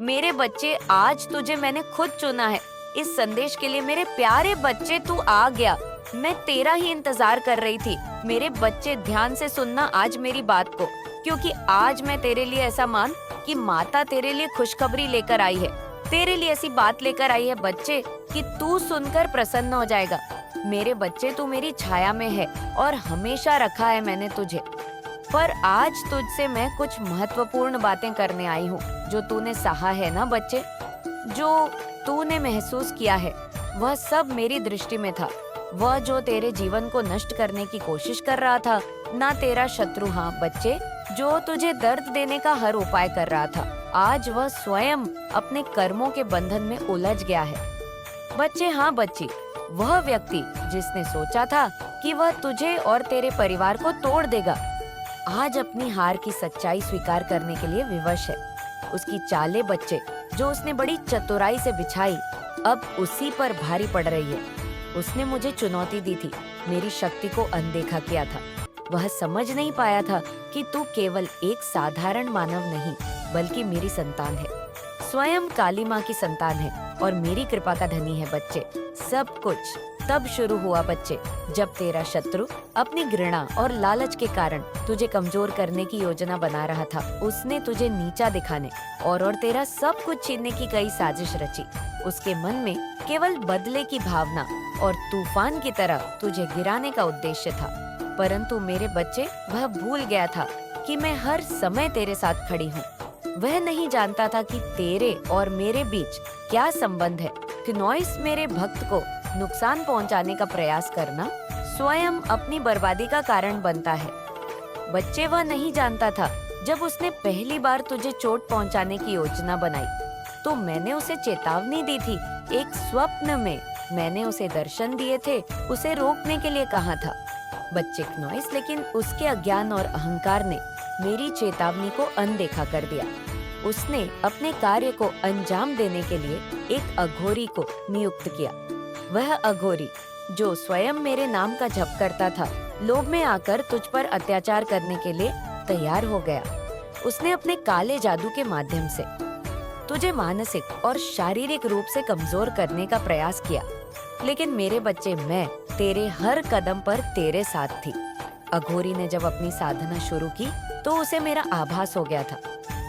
मेरे बच्चे, आज तुझे मैंने खुद चुना है। इस संदेश के लिए मेरे प्यारे बच्चे, तू आ गया। मैं तेरा ही इंतजार कर रही थी। मेरे बच्चे, ध्यान से सुनना आज मेरी बात को, क्योंकि आज मैं तेरे लिए ऐसा मान कि माता तेरे लिए खुशखबरी लेकर आई है। तेरे लिए ऐसी बात लेकर आई है बच्चे कि तू सुनकर प्रसन्न हो जाएगा। मेरे बच्चे, तू मेरी छाया में है और हमेशा रखा है मैंने तुझे। पर आज तुझसे मैं कुछ महत्वपूर्ण बातें करने आई हूँ। जो तूने सहा है ना बच्चे, जो तूने महसूस किया है, वह सब मेरी दृष्टि में था। वह जो तेरे जीवन को नष्ट करने की कोशिश कर रहा था, ना तेरा शत्रु, हाँ बच्चे, जो तुझे दर्द देने का हर उपाय कर रहा था, आज वह स्वयं अपने कर्मों के बंधन में उलझ गया है। बच्चे, हाँ बच्ची, वह व्यक्ति जिसने सोचा था कि वह तुझे और तेरे परिवार को तोड़ देगा, आज अपनी हार की सच्चाई स्वीकार करने के लिए विवश है। उसकी चालें बच्चे, जो उसने बड़ी चतुराई से बिछाई, अब उसी पर भारी पड़ रही है। उसने मुझे चुनौती दी थी, मेरी शक्ति को अनदेखा किया था। वह समझ नहीं पाया था कि तू केवल एक साधारण मानव नहीं, बल्कि मेरी संतान है। स्वयं काली माँ की संतान है और मेरी कृपा का धनी है बच्चे। सब कुछ तब शुरू हुआ बच्चे, जब तेरा शत्रु अपनी घृणा और लालच के कारण तुझे कमजोर करने की योजना बना रहा था। उसने तुझे नीचा दिखाने और तेरा सब कुछ छीनने की कई साजिश रची। उसके मन में केवल बदले की भावना और तूफान की तरह तुझे गिराने का उद्देश्य था। परंतु मेरे बच्चे, वह भूल गया था कि मैं हर समय तेरे साथ खड़ी हूँ। वह नहीं जानता था कि तेरे और मेरे बीच क्या संबंध है। क्नोइस मेरे भक्त को नुकसान पहुंचाने का प्रयास करना स्वयं अपनी बर्बादी का कारण बनता है। बच्चे, वह नहीं जानता था, जब उसने पहली बार तुझे चोट पहुंचाने की योजना बनाई तो मैंने उसे चेतावनी दी थी। एक स्वप्न में मैंने उसे दर्शन दिए थे, उसे रोकने के लिए कहा था। बच्चे क्नोइस, लेकिन उसके अज्ञान और अहंकार ने मेरी चेतावनी को अनदेखा कर दिया। उसने अपने कार्य को अंजाम देने के लिए एक अघोरी को नियुक्त किया। वह अघोरी, जो स्वयं मेरे नाम का जप करता था, लोभ में आकर तुझ पर अत्याचार करने के लिए तैयार हो गया। उसने अपने काले जादू के माध्यम से तुझे मानसिक और शारीरिक रूप से कमजोर करने का प्रयास किया। लेकिन मेरे बच्चे, मैं तेरे हर कदम पर तेरे साथ थी। अघोरी ने जब अपनी साधना शुरू की तो उसे मेरा आभास हो गया था।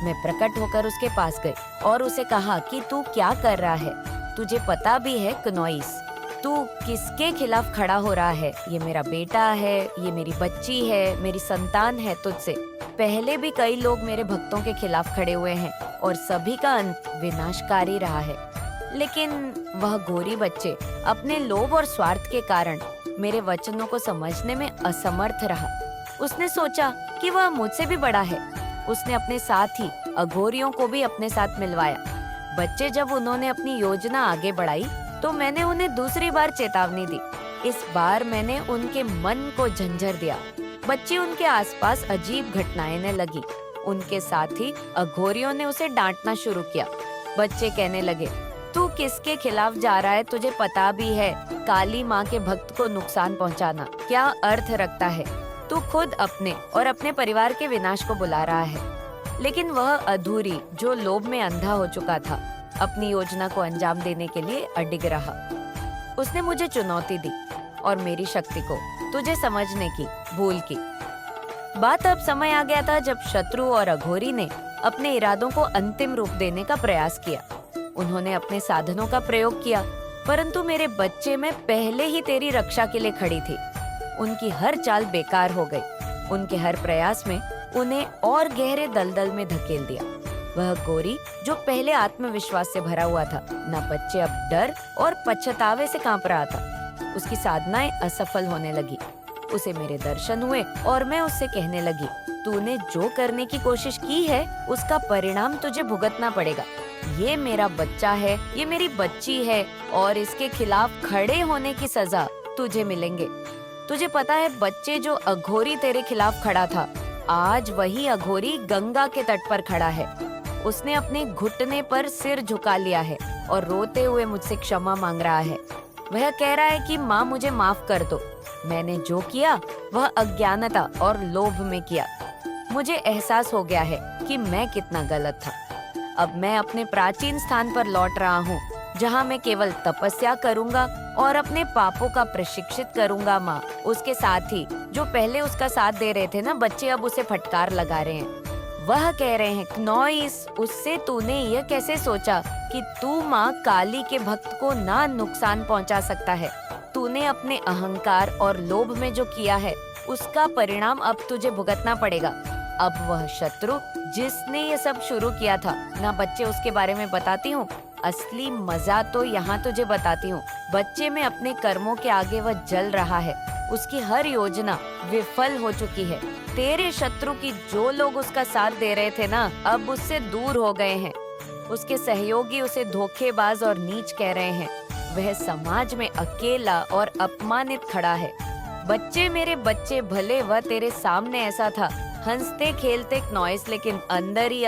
मैं प्रकट होकर उसके पास गई और उसे कहा कि तू क्या कर रहा है? तुझे पता भी है क्नोइस, तू किसके खिलाफ खड़ा हो रहा है? ये मेरा बेटा है, ये मेरी बच्ची है, मेरी संतान है। तुझसे पहले भी कई लोग मेरे भक्तों के खिलाफ खड़े हुए हैं और सभी का अंत विनाशकारी रहा है। लेकिन वह घोरी बच्चे अपने लोभ और स्वार्थ के कारण मेरे वचनों को समझने में असमर्थ रहा। उसने सोचा कि वह मुझसे भी बड़ा है। उसने अपने साथ ही अघोरियों को भी अपने साथ मिलवाया। बच्चे, जब उन्होंने अपनी योजना आगे बढ़ाई तो मैंने उन्हें दूसरी बार चेतावनी दी। इस बार मैंने उनके मन को झंझर दिया। बच्चे, उनके आसपास अजीब घटनाएं न लगी। उनके साथ ही अघोरियों ने उसे डांटना शुरू किया। बच्चे कहने लगे, तू किसके खिलाफ जा रहा है? तुझे पता भी है काली माँ के भक्त को नुकसान पहुँचाना क्या अर्थ रखता है। तू खुद अपने और अपने परिवार के विनाश को बुला रहा है। लेकिन वह अधूरी, जो लोभ में अंधा हो चुका था, अपनी योजना को अंजाम देने के लिए अडिग रहा। उसने मुझे चुनौती दी और मेरी शक्ति को तुझे समझने की भूल की। बात अब समय आ गया था जब शत्रु और अघोरी ने अपने इरादों को अंतिम रूप देने का प्रयास किया। उन्होंने अपने साधनों का प्रयोग किया, परंतु मेरे बच्चे, मैं पहले ही तेरी रक्षा के लिए खड़ी थी। उनकी हर चाल बेकार हो गई। उनके हर प्रयास में उन्हें और गहरे दलदल में धकेल दिया। वह गोरी, जो पहले आत्मविश्वास से भरा हुआ था, न बच्चे अब डर और पछतावे से कांप रहा था। उसकी साधनाएं असफल होने लगी। उसे मेरे दर्शन हुए और मैं उससे कहने लगी, तूने जो करने की कोशिश की है उसका परिणाम तुझे भुगतना पड़ेगा। ये मेरा बच्चा है, ये मेरी बच्ची है और इसके खिलाफ खड़े होने की सजा तुझे मिलेंगे। तुझे पता है बच्चे, जो अघोरी तेरे खिलाफ खड़ा था, आज वही अघोरी गंगा के तट पर खड़ा है। उसने अपने घुटने पर सिर झुका लिया है और रोते हुए मुझसे क्षमा मांग रहा है। वह कह रहा है कि माँ, मुझे माफ कर दो। मैंने जो किया वह अज्ञानता और लोभ में किया। मुझे एहसास हो गया है कि मैं कितना गलत था। अब मैं अपने प्राचीन स्थान पर लौट रहा हूँ, जहाँ मैं केवल तपस्या करूँगा और अपने पापों का प्रशिक्षित करूँगा। माँ, उसके साथ ही जो पहले उसका साथ दे रहे थे ना बच्चे, अब उसे फटकार लगा रहे हैं। वह कह रहे हैं, क्नोइस, उससे तूने यह कैसे सोचा कि तू माँ काली के भक्त को ना नुकसान पहुँचा सकता है? तूने अपने अहंकार और लोभ में जो किया है उसका परिणाम अब तुझे भुगतना पड़ेगा। अब वह शत्रु जिसने ये सब शुरू किया था ना बच्चे, उसके बारे में बताती हूँ। असली मजा तो यहाँ तुझे बताती हूँ। बच्चे में अपने कर्मों के आगे वह जल रहा है। उसकी हर योजना विफल हो चुकी है। तेरे शत्रु की जो लोग उसका साथ दे रहे थे ना, अब उससे दूर हो गए हैं। उसके सहयोगी उसे धोखेबाज और नीच कह रहे हैं। वह समाज में अकेला और अपमानित खड़ा है। बच्चे, मेरे बच्चे, भले वह तेरे सामने ऐसा था, हंसते खेलते क्नोइस, लेकिन अंदर ही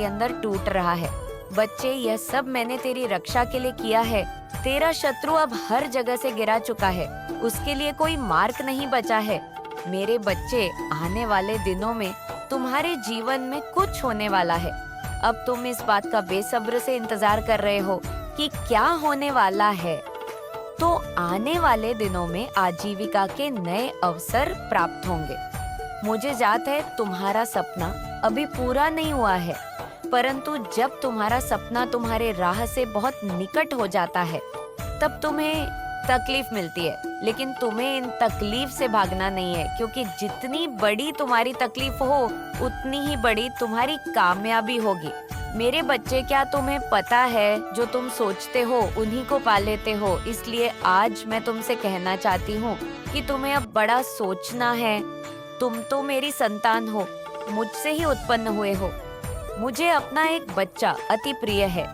अंदर टूट रहा है। बच्चे, यह सब मैंने तेरी रक्षा के लिए किया है। तेरा शत्रु अब हर जगह से गिरा चुका है। उसके लिए कोई मार्ग नहीं बचा है। मेरे बच्चे, आने वाले दिनों में तुम्हारे जीवन में कुछ होने वाला है। अब तुम इस बात का बेसब्र से इंतजार कर रहे हो कि क्या होने वाला है। तो आने वाले दिनों में आजीविका के नए अवसर प्राप्त होंगे। मुझे याद है तुम्हारा सपना अभी पूरा नहीं हुआ है, परंतु जब तुम्हारा सपना तुम्हारे राह से बहुत निकट हो जाता है तब तुम्हें तकलीफ मिलती है। लेकिन तुम्हें इन तकलीफ से भागना नहीं है, क्योंकि जितनी बड़ी तुम्हारी तकलीफ हो उतनी ही बड़ी तुम्हारी कामयाबी होगी। मेरे बच्चे, क्या तुम्हें पता है जो तुम सोचते हो उन्हीं को पा लेते हो। इसलिए आज मैं तुमसे कहना चाहती हूँ कि तुम्हें अब बड़ा सोचना है। तुम तो मेरी संतान हो, मुझसे ही उत्पन्न हुए हो। मुझे अपना एक बच्चा अति प्रिय है।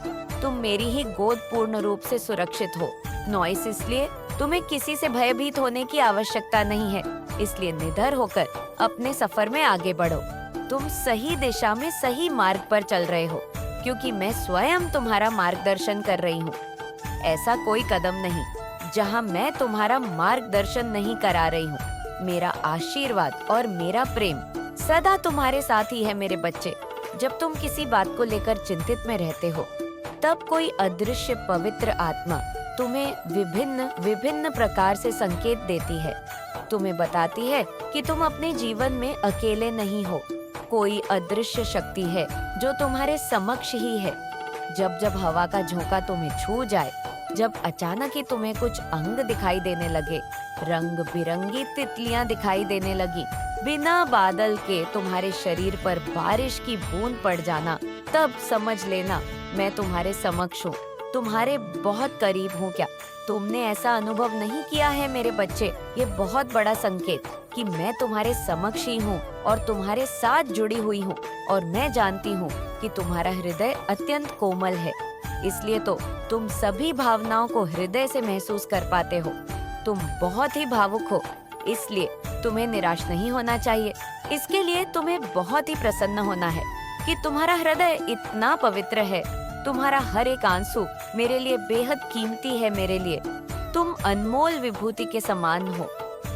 तुम मेरी ही गोद पूर्ण रूप से सुरक्षित हो। क्नोइस, इसलिए तुम्हें किसी से भयभीत होने की आवश्यकता नहीं है। इसलिए निडर होकर अपने सफर में आगे बढ़ो। तुम सही दिशा में सही मार्ग पर चल रहे हो, क्योंकि मैं स्वयं तुम्हारा मार्गदर्शन कर रही हूँ। ऐसा कोई कदम नहीं जहाँ मैं तुम्हारा मार्गदर्शन नहीं करा रही हूँ। मेरा आशीर्वाद और मेरा प्रेम सदा तुम्हारे साथ ही है। मेरे बच्चे, जब तुम किसी बात को लेकर चिंतित में रहते हो, तब कोई अदृश्य पवित्र आत्मा तुम्हें विभिन्न विभिन्न प्रकार से संकेत देती है। तुम्हें बताती है कि तुम अपने जीवन में अकेले नहीं हो। कोई अदृश्य शक्ति है जो तुम्हारे समक्ष ही है। जब जब हवा का झोंका तुम्हें छू जाए, जब अचानक ही तुम्हें कुछ अंग दिखाई देने लगे, रंग बिरंगी तितलियां दिखाई देने लगी, बिना बादल के तुम्हारे शरीर पर बारिश की बूंद पड़ जाना, तब समझ लेना मैं तुम्हारे समक्ष हूँ, तुम्हारे बहुत करीब हूँ। क्या तुमने ऐसा अनुभव नहीं किया है मेरे बच्चे? ये बहुत बड़ा संकेत कि मैं तुम्हारे समक्ष ही हूँ और तुम्हारे साथ जुड़ी हुई हूँ। और मैं जानती हूँ कि तुम्हारा हृदय अत्यंत कोमल है, इसलिए तो तुम सभी भावनाओं को हृदय से महसूस कर पाते हो। तुम बहुत ही भावुक हो, इसलिए तुम्हें निराश नहीं होना चाहिए। इसके लिए तुम्हें बहुत ही प्रसन्न होना है कि तुम्हारा हृदय इतना पवित्र है। तुम्हारा हर एक आंसू मेरे लिए बेहद कीमती है। मेरे लिए तुम अनमोल विभूति के समान हो।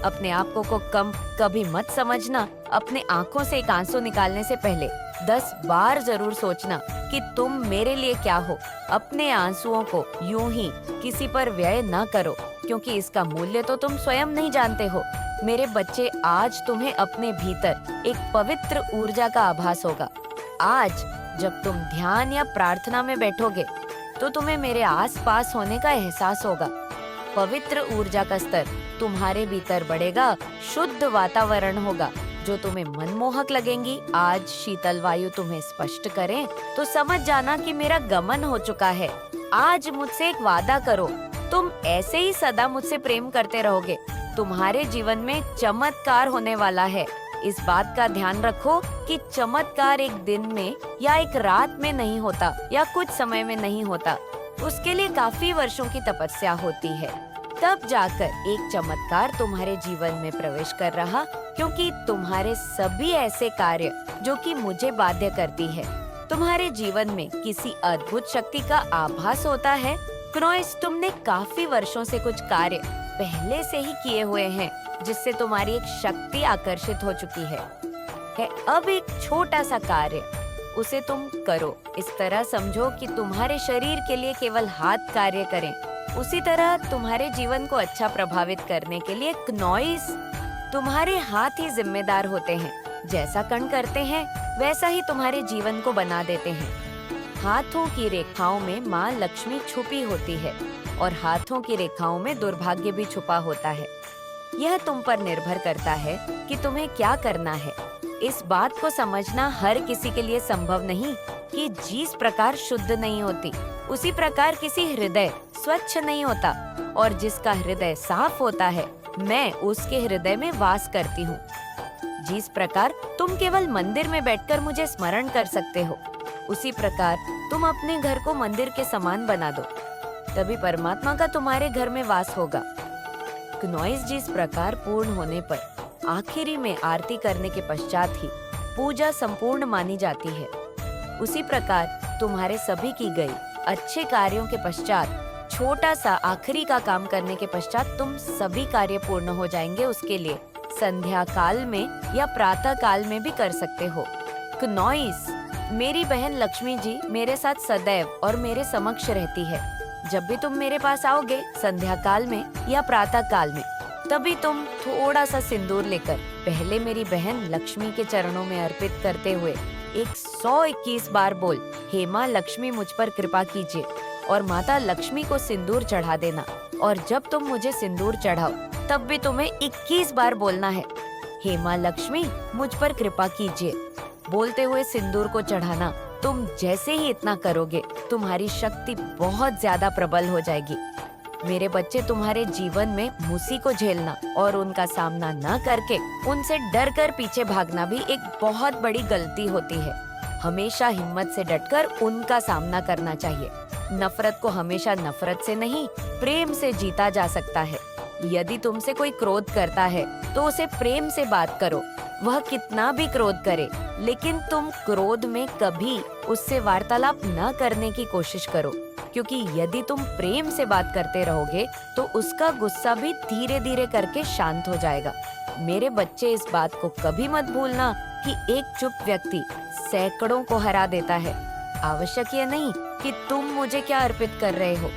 अपने आप को कम कभी मत समझना। अपने आंखों से एक आंसू निकालने से पहले 10 बार जरूर सोचना कि तुम मेरे लिए क्या हो। अपने आंसुओं को यूं ही किसी पर व्यय न करो, क्योंकि इसका मूल्य तो तुम स्वयं नहीं जानते हो। मेरे बच्चे, आज तुम्हें अपने भीतर एक पवित्र ऊर्जा का आभास होगा। आज जब तुम ध्यान या प्रार्थना में बैठोगे तो तुम्हें मेरे आसपास होने का एहसास होगा। पवित्र ऊर्जा का स्तर तुम्हारे भीतर बढ़ेगा। शुद्ध वातावरण होगा जो तुम्हें मनमोहक लगेंगी। आज शीतल वायु तुम्हें स्पष्ट करें तो समझ जाना कि मेरा गमन हो चुका है। आज मुझसे एक वादा करो, तुम ऐसे ही सदा मुझसे प्रेम करते रहोगे। तुम्हारे जीवन में चमत्कार होने वाला है। इस बात का ध्यान रखो कि चमत्कार एक दिन में या एक रात में नहीं होता या कुछ समय में नहीं होता। उसके लिए काफी वर्षों की तपस्या होती है, तब जाकर एक चमत्कार तुम्हारे जीवन में प्रवेश कर रहा। क्योंकि तुम्हारे सभी ऐसे कार्य जो कि मुझे बाध्य करती है, तुम्हारे जीवन में किसी अद्भुत शक्ति का आभास होता है। क्नोइस, तुमने काफी वर्षों से कुछ कार्य पहले से ही किए हुए हैं, जिससे तुम्हारी एक शक्ति आकर्षित हो चुकी है। अब एक छोटा सा कार्य उसे तुम करो। इस तरह समझो कि तुम्हारे शरीर के लिए केवल हाथ कार्य करें। उसी तरह तुम्हारे जीवन को अच्छा प्रभावित करने के लिए क्नॉइस तुम्हारे हाथ ही जिम्मेदार होते हैं। जैसा कण करते हैं वैसा ही तुम्हारे जीवन को बना देते हैं। हाथों की रेखाओं में माँ लक्ष्मी छुपी होती है और हाथों की रेखाओं में दुर्भाग्य भी छुपा होता है। यह तुम पर निर्भर करता है कि तुम्हें क्या करना है। इस बात को समझना हर किसी के लिए संभव नहीं कि जिस प्रकार शुद्ध नहीं होती, उसी प्रकार किसी हृदय स्वच्छ नहीं होता, और जिसका हृदय साफ होता है मैं उसके हृदय में वास करती हूँ। जिस प्रकार तुम केवल मंदिर में बैठकर मुझे स्मरण कर सकते हो, उसी प्रकार तुम अपने घर को मंदिर के समान बना दो, तभी परमात्मा का तुम्हारे घर में वास होगा। क्नॉइस जिस प्रकार पूर्ण होने पर आखिरी में आरती करने के पश्चात ही पूजा संपूर्ण मानी जाती है, उसी प्रकार तुम्हारे सभी की गई अच्छे कार्यों के पश्चात छोटा सा आखिरी का काम करने के पश्चात तुम सभी कार्य पूर्ण हो जाएंगे। उसके लिए संध्या काल में या प्रातः काल में भी कर सकते हो। क्नॉइस, मेरी बहन लक्ष्मी जी मेरे साथ सदैव और मेरे समक्ष रहती है। जब भी तुम मेरे पास आओगे संध्या काल में या प्रातः काल में, तभी तुम थोड़ा सा सिंदूर लेकर पहले मेरी बहन लक्ष्मी के चरणों में अर्पित करते हुए 121 बार बोल, हे माँ लक्ष्मी मुझ पर कृपा कीजिए, और माता लक्ष्मी को सिंदूर चढ़ा देना। और जब तुम मुझे सिंदूर चढ़ाओ तब भी तुम्हें 21 बार बोलना है, हे माँ लक्ष्मी मुझ पर कृपा कीजिए। बोलते हुए सिंदूर को चढ़ाना। तुम जैसे ही इतना करोगे तुम्हारी शक्ति बहुत ज्यादा प्रबल हो जाएगी। मेरे बच्चे, तुम्हारे जीवन में मुसी को झेलना और उनका सामना न करके उनसे डर कर पीछे भागना भी एक बहुत बड़ी गलती होती है। हमेशा हिम्मत से डटकर उनका सामना करना चाहिए। नफरत को हमेशा नफरत से नहीं, प्रेम से जीता जा सकता है। यदि तुमसे कोई क्रोध करता है तो उसे प्रेम से बात करो। वह कितना भी क्रोध करे, लेकिन तुम क्रोध में कभी उससे वार्तालाप न करने की कोशिश करो, क्योंकि यदि तुम प्रेम से बात करते रहोगे तो उसका गुस्सा भी धीरे धीरे करके शांत हो जाएगा। मेरे बच्चे, इस बात को कभी मत भूलना कि एक चुप व्यक्ति सैकड़ों को हरा देता है। आवश्यक ये नहीं कि तुम मुझे क्या अर्पित कर रहे हो,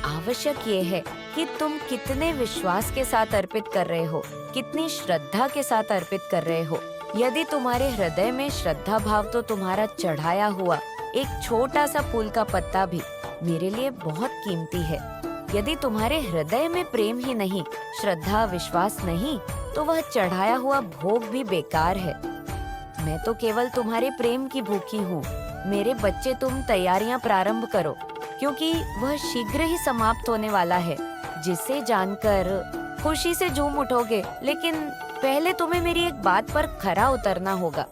आवश्यक ये है कि तुम कितने विश्वास के साथ अर्पित कर रहे हो, कितनी श्रद्धा के साथ अर्पित कर रहे हो। यदि तुम्हारे हृदय में श्रद्धा भाव, तो तुम्हारा चढ़ाया हुआ एक छोटा सा फूल का पत्ता भी मेरे लिए बहुत कीमती है। यदि तुम्हारे हृदय में प्रेम ही नहीं, श्रद्धा विश्वास नहीं, तो वह चढ़ाया हुआ भोग भी बेकार है। मैं तो केवल तुम्हारे प्रेम की भूखी हूँ। मेरे बच्चे, तुम तैयारियां प्रारंभ करो, क्योंकि वह शीघ्र ही समाप्त होने वाला है, जिसे जानकर खुशी से झूम उठोगे। लेकिन पहले तुम्हें मेरी एक बात पर खरा उतरना होगा।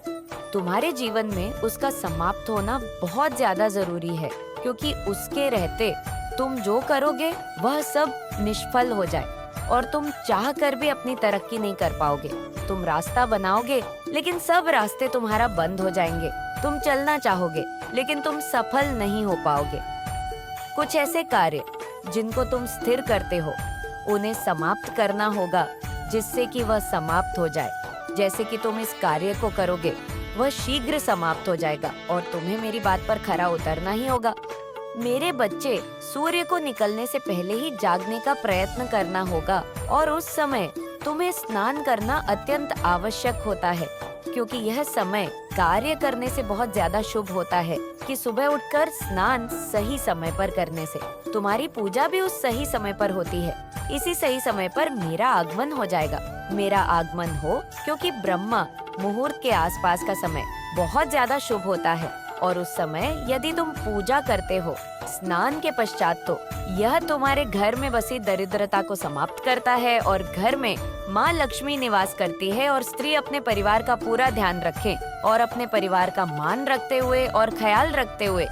तुम्हारे जीवन में उसका समाप्त होना बहुत ज्यादा जरूरी है, क्योंकि उसके रहते तुम जो करोगे वह सब निष्फल हो जाए और तुम चाह कर भी अपनी तरक्की नहीं कर पाओगे। तुम रास्ता बनाओगे लेकिन सब रास्ते तुम्हारा बंद हो जाएंगे। तुम चलना चाहोगे लेकिन तुम सफल नहीं हो पाओगे। कुछ ऐसे कार्य जिनको तुम स्थिर करते हो, उन्हें समाप्त करना होगा, जिससे कि वह समाप्त हो जाए। जैसे कि तुम इस कार्य को करोगे, वह शीघ्र समाप्त हो जाएगा और तुम्हें मेरी बात पर खरा उतरना ही होगा। मेरे बच्चे, सूर्य को निकलने से पहले ही जागने का प्रयत्न करना होगा, और उस समय तुम्हें स्नान करना अत्यंत आवश्यक होता है, क्योंकि यह समय कार्य करने से बहुत ज्यादा शुभ होता है कि सुबह उठकर स्नान सही समय पर करने से तुम्हारी पूजा भी उस सही समय पर होती है। इसी सही समय पर मेरा आगमन हो जाएगा। मेरा आगमन हो क्योंकि ब्रह्मा मुहूर्त के आसपास का समय बहुत ज्यादा शुभ होता है, और उस समय यदि तुम पूजा करते हो स्नान के पश्चात, तो यह तुम्हारे घर में बसी दरिद्रता को समाप्त करता है और घर में माँ लक्ष्मी निवास करती है। और स्त्री अपने परिवार का पूरा ध्यान रखे और अपने परिवार का मान रखते हुए और ख्याल रखते हुए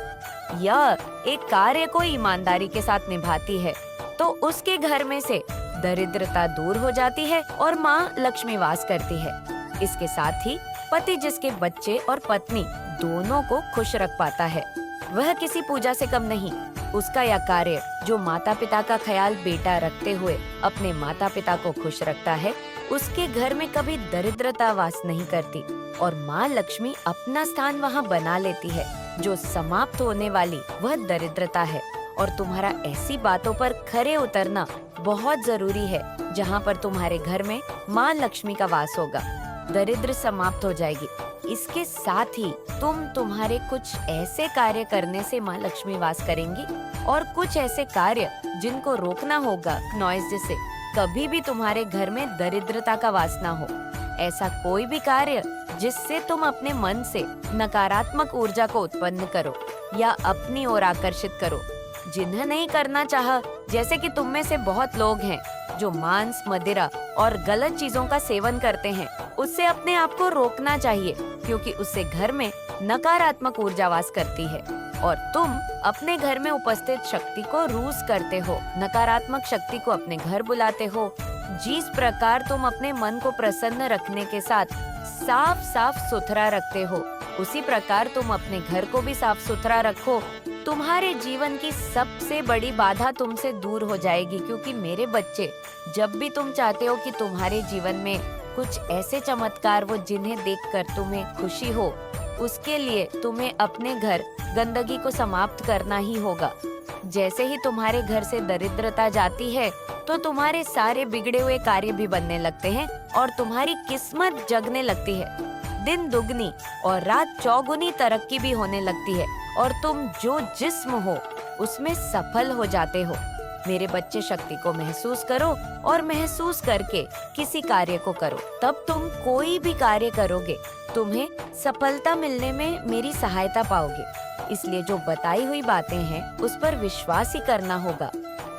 यह एक कार्य को ईमानदारी के साथ निभाती है, तो उसके घर में से दरिद्रता दूर हो जाती है और माँ लक्ष्मी वास करती है। इसके साथ ही पति जिसके बच्चे और पत्नी दोनों को खुश रख पाता है, वह किसी पूजा से कम नहीं। उसका यह कार्य जो माता पिता का ख्याल बेटा रखते हुए अपने माता पिता को खुश रखता है, उसके घर में कभी दरिद्रता वास नहीं करती और माँ लक्ष्मी अपना स्थान वहाँ बना लेती है। जो समाप्त होने वाली वह दरिद्रता है और तुम्हारा ऐसी बातों पर खरे उतरना बहुत जरूरी है जहाँ पर तुम्हारे घर में माँ लक्ष्मी का वास होगा। दरिद्र समाप्त हो जाएगी। इसके साथ ही तुम्हारे कुछ ऐसे कार्य करने से माँ लक्ष्मी वास करेंगी और कुछ ऐसे कार्य जिनको रोकना होगा नॉइज से कभी भी तुम्हारे घर में दरिद्रता का वास ना हो। ऐसा कोई भी कार्य जिससे तुम अपने मन से नकारात्मक ऊर्जा को उत्पन्न करो या अपनी ओर आकर्षित करो, जिन्हें नहीं करना चाहा। जैसे कि तुम में से बहुत लोग हैं जो मांस, मदिरा और गलत चीजों का सेवन करते हैं, उससे अपने आप को रोकना चाहिए क्योंकि उससे घर में नकारात्मक ऊर्जा वास करती है और तुम अपने घर में उपस्थित शक्ति को रूस करते हो, नकारात्मक शक्ति को अपने घर बुलाते हो। जिस प्रकार तुम अपने मन को प्रसन्न रखने के साथ साफ साफ सुथरा रखते हो, उसी प्रकार तुम अपने घर को भी साफ सुथरा रखो। तुम्हारे जीवन की सबसे बड़ी बाधा तुमसे दूर हो जाएगी क्योंकि मेरे बच्चे, जब भी तुम चाहते हो कि तुम्हारे जीवन में कुछ ऐसे चमत्कार वो जिन्हें देखकर तुम्हें खुशी हो, उसके लिए तुम्हें अपने घर गंदगी को समाप्त करना ही होगा। जैसे ही तुम्हारे घर से दरिद्रता जाती है तो तुम्हारे सारे बिगड़े हुए कार्य भी बनने लगते हैं और तुम्हारी किस्मत जगने लगती है। दिन दुगनी और रात चौगुनी तरक्की भी होने लगती है और तुम जो जिस्म हो उसमें सफल हो जाते हो। मेरे बच्चे, शक्ति को महसूस करो और महसूस करके किसी कार्य को करो, तब तुम कोई भी कार्य करोगे तुम्हें सफलता मिलने में मेरी सहायता पाओगे। इसलिए जो बताई हुई बातें हैं उस पर विश्वास ही करना होगा,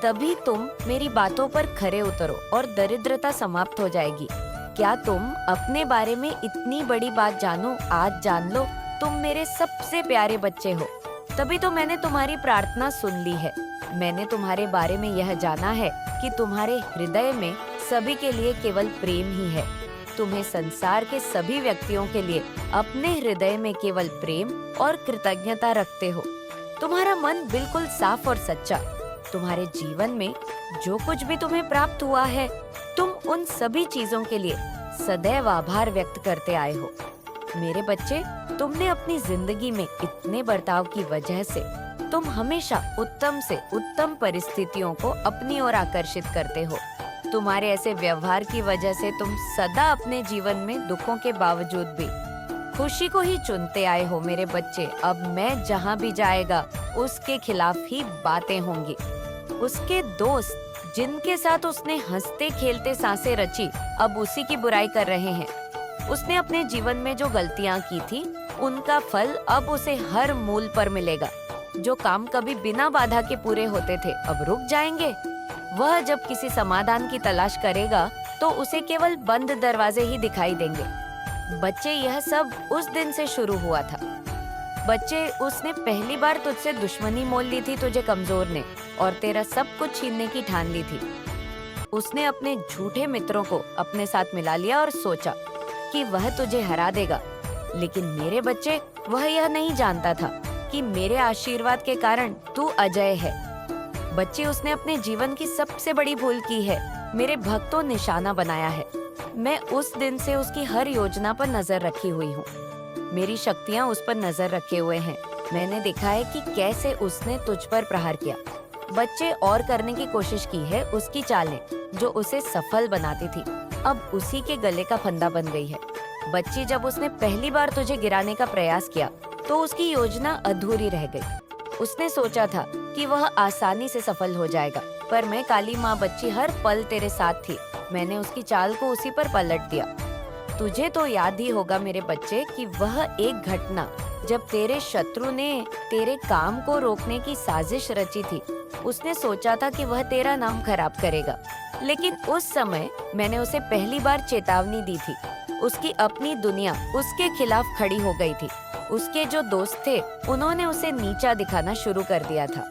तभी तुम मेरी बातों पर खरे उतरो और दरिद्रता समाप्त हो जाएगी। क्या तुम अपने बारे में इतनी बड़ी बात जानो? आज जान लो, तुम मेरे सबसे प्यारे बच्चे हो। तभी तो मैंने तुम्हारी प्रार्थना सुन ली है। मैंने तुम्हारे बारे में यह जाना है कि तुम्हारे हृदय में सभी के लिए केवल प्रेम ही है। तुम्हें संसार के सभी व्यक्तियों के लिए अपने हृदय में केवल प्रेम और कृतज्ञता रखते हो। तुम्हारा मन बिल्कुल साफ और सच्चा। तुम्हारे जीवन में जो कुछ भी तुम्हें प्राप्त हुआ है, तुम उन सभी चीजों के लिए सदैव आभार व्यक्त करते आए हो। मेरे बच्चे, तुमने अपनी जिंदगी में इतने बर्ताव की वजह से तुम हमेशा उत्तम से उत्तम परिस्थितियों को अपनी ओर आकर्षित करते हो। तुम्हारे ऐसे व्यवहार की वजह से तुम सदा अपने जीवन में दुखों के बावजूद भी खुशी को ही चुनते आए हो। मेरे बच्चे, अब मैं जहाँ भी जाएगा उसके खिलाफ ही बातें होंगी। उसके दोस्त जिनके साथ उसने हंसते खेलते सांसें रची, अब उसी की बुराई कर रहे हैं। उसने अपने जीवन में जो गलतियाँ की थी, उनका फल अब उसे हर मूल पर मिलेगा। जो काम कभी बिना बाधा के पूरे होते थे, अब रुक जाएंगे। वह जब किसी समाधान की तलाश करेगा तो उसे केवल बंद दरवाजे ही दिखाई देंगे। बच्चे, यह सब उस दिन से शुरू हुआ था। बच्चे, उसने पहली बार तुझसे दुश्मनी मोल ली थी तुझे कमजोर ने, और तेरा सब कुछ छीनने की ठान ली थी। उसने अपने झूठे मित्रों को अपने साथ मिला लिया और सोचा कि वह तुझे हरा देगा। लेकिन मेरे बच्चे, वह यह नहीं जानता था कि मेरे आशीर्वाद के कारण तू अजय है। बच्चे, उसने अपने जीवन की सबसे बड़ी भूल की है, मेरे भक्तों निशाना बनाया है। मैं उस दिन से उसकी हर योजना पर नजर रखी हुई हूँ। मेरी शक्तियाँ उस पर नजर रखे हुए हैं। मैंने देखा है कि कैसे उसने तुझ पर प्रहार किया। बच्चे, और करने की कोशिश की है उसकी चालें जो उसे सफल बनाती थी, अब उसी के गले का फंदा बन गई है। बच्ची, जब उसने पहली बार तुझे गिराने का प्रयास किया तो उसकी योजना अधूरी रह गई। उसने सोचा था कि वह आसानी से सफल हो जाएगा, पर मैं काली माँ बच्ची हर पल तेरे साथ थी। मैंने उसकी चाल को उसी पर पलट दिया। तुझे तो याद ही होगा मेरे बच्चे कि वह एक घटना जब तेरे शत्रु ने तेरे काम को रोकने की साजिश रची थी। उसने सोचा था कि वह तेरा नाम खराब करेगा, लेकिन उस समय मैंने उसे पहली बार चेतावनी दी थी। उसकी अपनी दुनिया उसके खिलाफ खड़ी हो गई थी। उसके जो दोस्त थे उन्होंने उसे नीचा दिखाना शुरू कर दिया था।